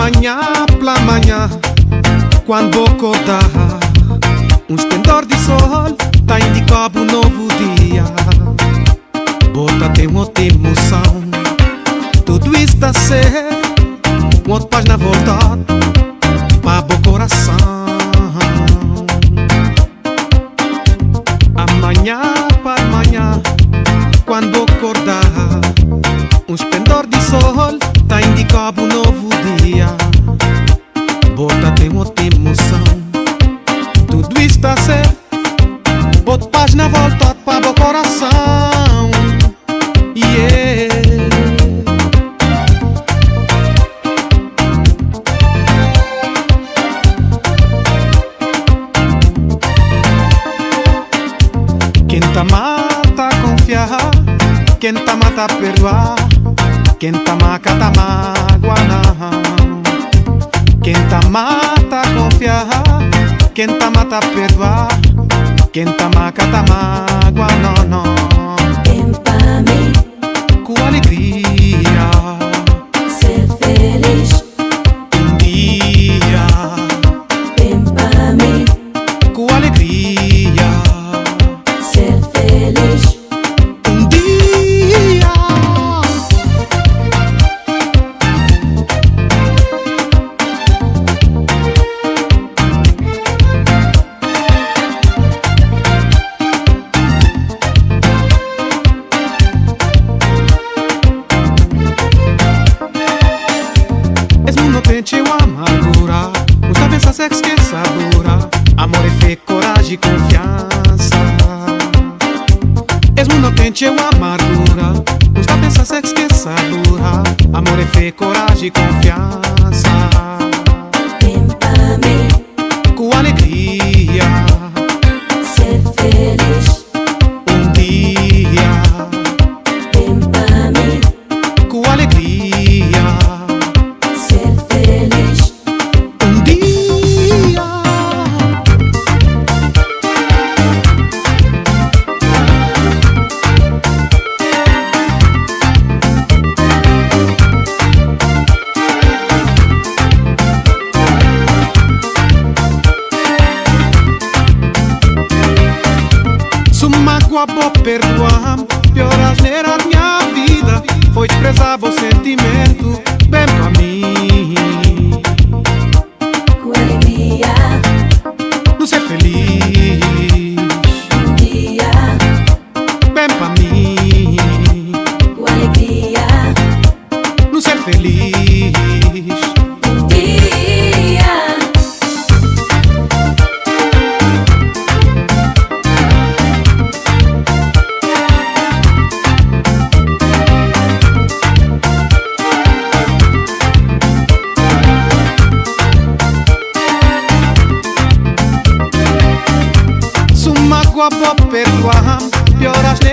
Amanhã pela manhã, quando vou acordar, um esplendor de sol tá indicando um novo dia. Bota tem uma outra emoção, tudo isso tá certo, uma outra página voltada para o coração. Amanhã para amanhã, quando vou acordar, um esplendor de sol tá indicando um novo dia. Bota tem outra emoção, tudo está certo, outra página voltada para o coração. Yeah. Quem tá mata a confiar, quem tá mata a perdoar, quem tá maca tá mágoa não. Quem tá mata a confiar, quem tá mata a perdoar, quem tá maca tá mágoa não, não. Vem pra mim, com alegria, ser feliz. um dia. Vem pra mim, Com alegria, ser feliz. um dia. Mesmo não tente uma amargura, não sabe essa sexo que sabura. Amor é fé, coragem e confiança. Mesmo não tente uma amargura, não sabe essa sexo que sabura. Amor é fé, coragem e confiança. Vem pra mim, Com alegria, ser feliz. um dia. Vem pra mim, Com alegria, ser feliz. um dia. Se mágoa vou perdoar, pior asneira da minha vida foi desprezar o sentimento. Vem pra mim, Com alegria, não ser feliz. um dia. Vem pra mim, Com alegria, não ser feliz. um dia. Se mágoa vou perdoar, pior asneira